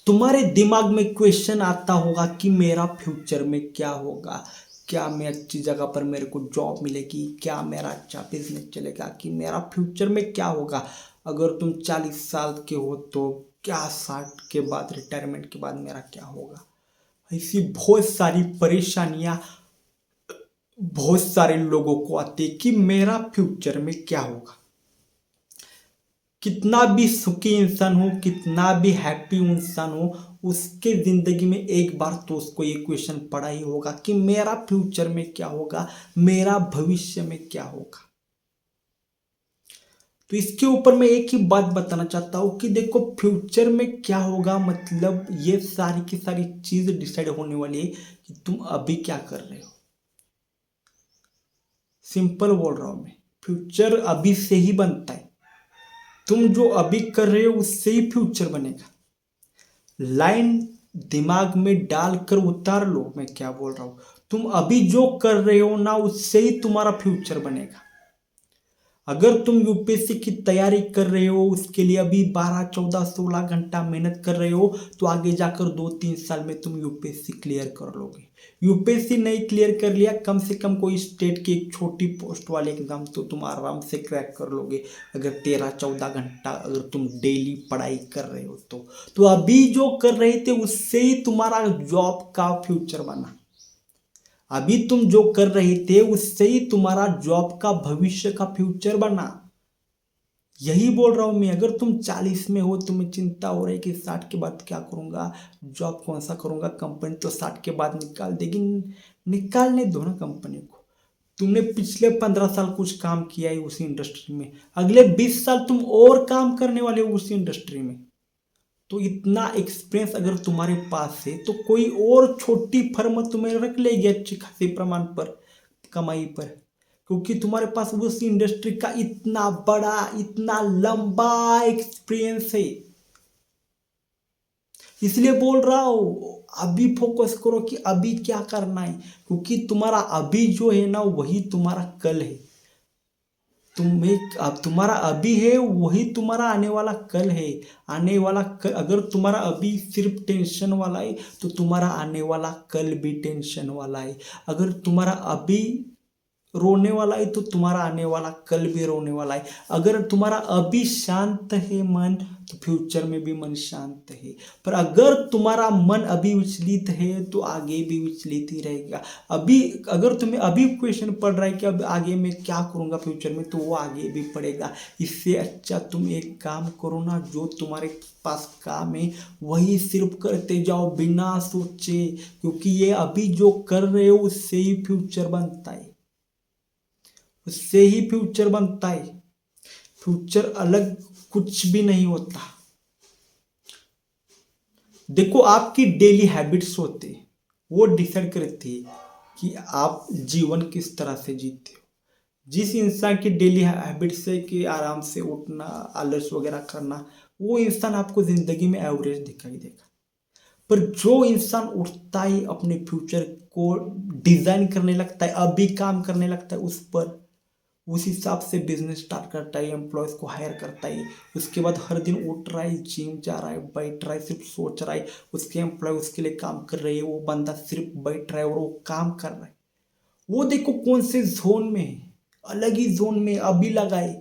तुम्हारे दिमाग में क्वेश्चन आता होगा कि मेरा फ्यूचर में क्या होगा, क्या मैं अच्छी जगह पर मेरे को जॉब मिलेगी, क्या मेरा अच्छा बिजनेस चलेगा, कि मेरा फ्यूचर में क्या होगा। अगर तुम 40 साल के हो तो क्या 60 के बाद, रिटायरमेंट के बाद मेरा क्या होगा। ऐसी बहुत सारी परेशानियां बहुत सारे लोगों को आती है कि मेरा फ्यूचर में क्या होगा। कितना भी सुखी इंसान हो, कितना भी हैप्पी इंसान हो, उसके जिंदगी में एक बार तो उसको ये क्वेश्चन पड़ा ही होगा कि मेरा फ्यूचर में क्या होगा, मेरा भविष्य में क्या होगा। तो इसके ऊपर मैं एक ही बात बताना चाहता हूं कि देखो, फ्यूचर में क्या होगा मतलब ये सारी की सारी चीज डिसाइड होने वाली है कि तुम अभी क्या कर रहे हो। सिंपल बोल रहा हूं मैं, फ्यूचर अभी से ही बनता है। तुम जो अभी कर रहे हो उससे ही फ्यूचर बनेगा। लाइन दिमाग में डालकर उतार लो मैं क्या बोल रहा हूं। तुम अभी जो कर रहे हो ना, उससे ही तुम्हारा फ्यूचर बनेगा। अगर तुम यूपीएससी की तैयारी कर रहे हो, उसके लिए अभी 12 14 16 घंटा मेहनत कर रहे हो, तो आगे जाकर 2 3 साल में तुम यूपीएससी क्लियर कर लोगे। यूपीएससी नहीं क्लियर कर लिया, कम से कम कोई स्टेट की एक छोटी पोस्ट वाले एग्जाम तो तुम आराम से क्रैक कर लोगे। अगर 13 14 घंटा अगर तुम डेली पढ़ाई कर रहे हो तो अभी जो कर रहे थे उससे ही तुम्हारा जॉब का फ्यूचर बना। अभी तुम जो कर रहे थे उससे ही तुम्हारा जॉब का भविष्य का फ्यूचर बना। यही बोल रहा हूं मैं। अगर तुम 40 में हो, तुम्हें चिंता हो रही है कि 60 के बाद क्या करूंगा, जॉब कौन सा करूंगा, कंपनी तो 60 के बाद निकाल देगी। निकालने दो ना कंपनी को। तुमने पिछले 15 साल कुछ काम किया है उसी इंडस्ट्री में, अगले 20 साल तुम और काम करने वाले हो उसी इंडस्ट्री में। तो इतना एक्सपीरियंस अगर तुम्हारे पास है तो कोई और छोटी फर्म तुम्हें रख लेगी अच्छी खासी प्रमाण पर, कमाई पर, क्योंकि तुम्हारे पास उस इंडस्ट्री का इतना बड़ा, इतना लंबा एक्सपीरियंस है। इसलिए बोल रहा हूं, अभी फोकस करो कि अभी क्या करना है, क्योंकि तुम्हारा अभी जो है ना वही तुम्हारा कल है। तुम्हें अब तुम्हारा अभी है वही तुम्हारा आने वाला कल है। आने वाला कल, अगर तुम्हारा अभी सिर्फ टेंशन वाला है तो तुम्हारा आने वाला कल भी टेंशन वाला है। अगर तुम्हारा अभी रोने वाला है तो तुम्हारा आने वाला कल भी रोने वाला है। अगर तुम्हारा अभी शांत है मन, तो फ्यूचर में भी मन शांत है। पर अगर तुम्हारा मन अभी विचलित है तो आगे भी विचलित ही रहेगा। अभी अगर तुम्हें अभी क्वेश्चन पड़ रहा है कि अब आगे मैं क्या करूंगा फ्यूचर में, तो वो आगे भी पड़ेगा। इससे अच्छा तुम एक काम करो ना, जो तुम्हारे पास काम है वही सिर्फ करते जाओ बिना सोचे, क्योंकि ये अभी जो कर रहे हो उससे ही फ्यूचर बनता है। उससे ही फ्यूचर बनता है। फ्यूचर अलग कुछ भी नहीं होता। देखो, आपकी डेली हैबिट्स होती है, वो डिसाइड करती है कि आप जीवन किस तरह से जीते हो। जिस इंसान की डेली हैबिट्स है कि आराम से उठना, आलस वगैरह करना, वो इंसान आपको जिंदगी में एवरेज दिखाई देगा। पर जो इंसान उठता है, अपने फ्यूचर को डिजाइन करने लगता है, अभी काम करने लगता है उस पर, उस हिसाब से बिजनेस स्टार्ट करता है, एम्प्लॉयज को हायर करता है, उसके बाद हर दिन उठ रहा है, जिम जा रहा है, बैठ रहा है, सिर्फ सोच रहा है, उसके एम्प्लॉय उसके लिए काम कर रहे हैं, वो बंदा सिर्फ बैठ रहा है और वो काम कर रहा है। वो देखो कौन से जोन में है, अलग ही जोन में अभी लगाए।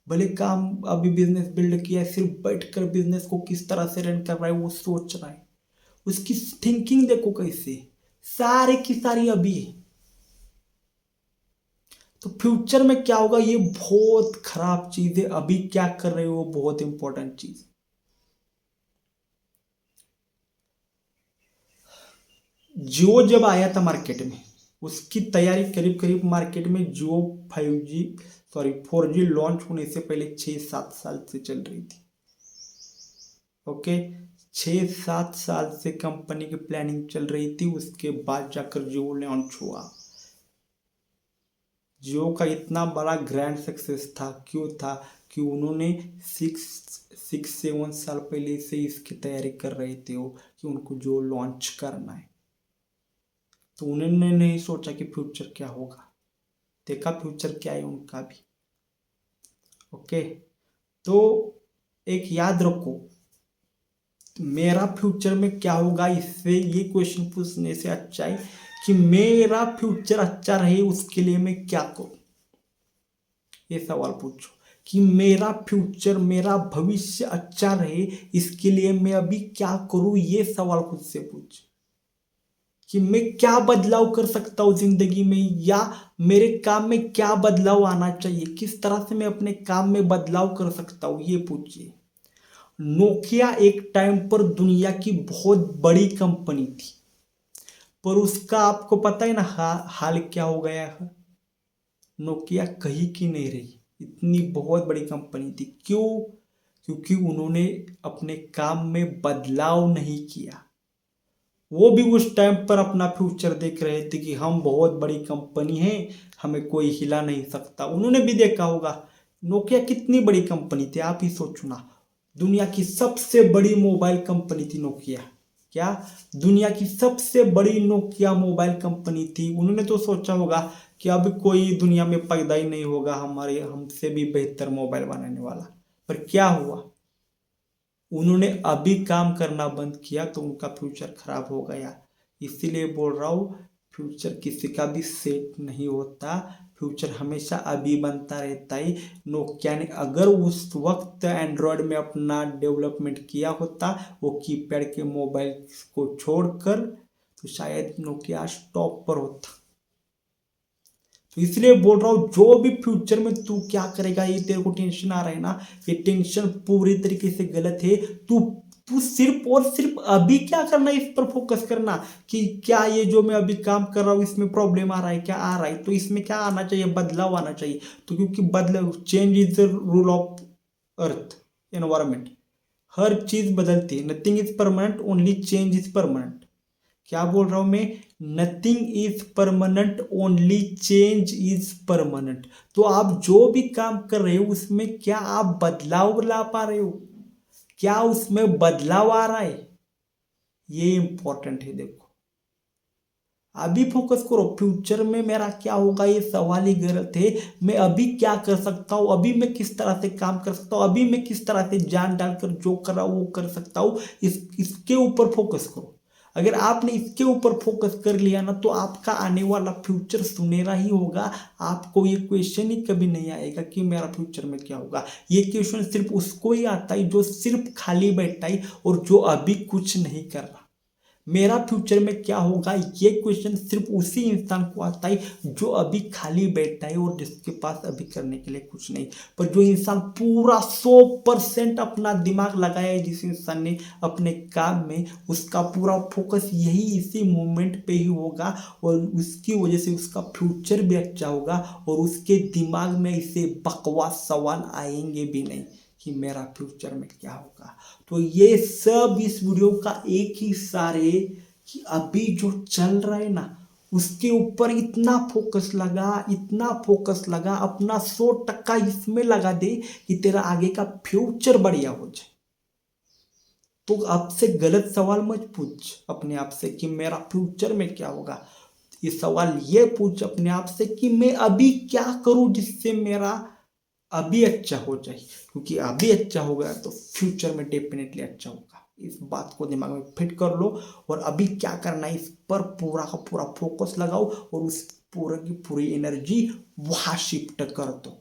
भले काम अभी बिजनेस बिल्ड किया है, सिर्फ बैठ कर बिजनेस को किस तरह से रन कर रहा है वो सोच रहा है। उसकी थिंकिंग देखो कैसे, सारे की सारी अभी है। तो फ्यूचर में क्या होगा ये बहुत खराब चीज है। अभी क्या कर रहे हो बहुत इंपॉर्टेंट चीज। जियो जब आया था मार्केट में, उसकी तैयारी करीब करीब मार्केट में जियो 5G, सॉरी 4G लॉन्च होने से पहले 6 7 साल से चल रही थी। ओके, 6 7 साल से कंपनी की प्लानिंग चल रही थी, उसके बाद जाकर जियो लॉन्च हुआ। जियो का इतना बड़ा ग्रैंड सक्सेस था, क्यों था कि उन्होंने 6 6 7 साल पहले से इसकी तैयारी कर रहे थे वो, कि उनको जो लॉन्च करना है। तो उन्होंने नहीं सोचा कि फ्यूचर क्या होगा, देखा फ्यूचर क्या है उनका भी। ओके, तो एक याद रखो, मेरा फ्यूचर में क्या होगा, इससे ये क्वेश्चन पूछने से अच्छा है कि मेरा फ्यूचर अच्छा रहे उसके लिए मैं क्या करूं। ये सवाल पूछो कि मेरा फ्यूचर, मेरा भविष्य अच्छा रहे इसके लिए मैं अभी क्या करूं। ये सवाल खुद से पूछ कि मैं क्या बदलाव कर सकता हूं जिंदगी में, या मेरे काम में क्या बदलाव आना चाहिए, किस तरह से मैं अपने काम में बदलाव कर सकता हूं, ये पूछिए। नोकिया एक टाइम पर दुनिया की बहुत बड़ी कंपनी थी, पर उसका आपको पता है ना हाल क्या हो गया है। नोकिया कहीं की नहीं रही। इतनी बहुत बड़ी कंपनी थी, क्यों? क्योंकि उन्होंने अपने काम में बदलाव नहीं किया। वो भी उस टाइम पर अपना फ्यूचर देख रहे थे कि हम बहुत बड़ी कंपनी है, हमें कोई हिला नहीं सकता। उन्होंने भी देखा होगा नोकिया कितनी बड़ी कंपनी थी, आप ही सोचो ना। दुनिया की सबसे बड़ी मोबाइल कंपनी थी नोकिया। क्या? दुनिया की सबसे बड़ी नोकिया मोबाइल कंपनी थी। उन्होंने तो सोचा होगा कि अब कोई दुनिया में पैदा ही नहीं होगा हमारे हमसे भी बेहतर मोबाइल बनाने वाला। पर क्या हुआ, उन्होंने अभी काम करना बंद किया तो उनका फ्यूचर खराब हो गया। इसीलिए बोल रहा हूँ, फ्यूचर किसी का भी सेट नहीं होता, फ्यूचर हमेशा अभी बनता रहता है। नोकिया ने अगर उस वक्त एंड्रॉयड में अपना डेवलपमेंट किया होता, वो कीपैड के मोबाइल को छोड़कर, तो शायद नोकिया टॉप पर होता। तो इसलिए बोल रहा हूँ, जो भी फ्यूचर में तू क्या करेगा, ये तेरे को टेंशन आ रहा है ना, ये टेंशन पूरी तरीके से गलत है। तू तू सिर्फ और सिर्फ अभी क्या करना है, इस पर फोकस करना कि क्या ये जो मैं अभी काम कर रहा हूँ इसमें प्रॉब्लम आ रहा है, क्या आ रहा है, तो इसमें क्या आना चाहिए, बदलाव आना चाहिए। तो क्योंकि बदलाव, change is the rule of earth environment. हर चीज बदलती है, nothing is permanent, only change is permanent. क्या बोल रहा हूं मैं? Nothing is permanent, only change is permanent. तो आप जो भी काम कर रहे हो उसमें क्या आप बदलाव ला पा रहे हो, क्या उसमें बदलाव आ रहा है, ये इंपॉर्टेंट है। देखो, अभी फोकस करो, फ्यूचर में मेरा क्या होगा ये सवाल ही गलत है। मैं अभी क्या कर सकता हूँ, अभी मैं किस तरह से काम कर सकता हूँ, अभी मैं किस तरह से जान डालकर जो कर रहा हूँ वो कर सकता हूँ, इसके ऊपर फोकस करो। अगर आपने इसके ऊपर फोकस कर लिया ना, तो आपका आने वाला फ्यूचर सुनहरा ही होगा। आपको ये क्वेश्चन ही कभी नहीं आएगा कि मेरा फ्यूचर में क्या होगा। ये क्वेश्चन सिर्फ उसको ही आता है जो सिर्फ खाली बैठा है और जो अभी कुछ नहीं कर रहा। मेरा फ्यूचर में क्या होगा, ये क्वेश्चन सिर्फ उसी इंसान को आता है जो अभी खाली बैठा है और जिसके पास अभी करने के लिए कुछ नहीं। पर जो इंसान पूरा 100% अपना दिमाग लगाया है, जिस इंसान ने अपने काम में, उसका पूरा फोकस यही इसी मूवमेंट पे ही होगा, और उसकी वजह से उसका फ्यूचर भी अच्छा होगा और उसके दिमाग में इसे बकवास सवाल आएंगे भी नहीं कि मेरा फ्यूचर में क्या होगा। तो ये सब इस वीडियो का एक ही सारे कि अभी जो चल रहा है ना, उसके ऊपर इतना फोकस लगा, इतना फोकस लगा, अपना 100% इसमें लगा दे कि तेरा आगे का फ्यूचर बढ़िया हो जाए। तो आपसे गलत सवाल मत पूछ अपने आप से कि मेरा फ्यूचर में क्या होगा। ये सवाल ये पूछ अपने आप से कि मैं अभी क्या करूं जिससे मेरा अभी अच्छा हो जाए, क्योंकि अभी अच्छा होगा तो फ्यूचर में डेफिनेटली अच्छा होगा। इस बात को दिमाग में फिट कर लो और अभी क्या करना है इस पर पूरा का पूरा फोकस लगाओ और उस पूरा की पूरी एनर्जी वहां शिफ्ट कर दो।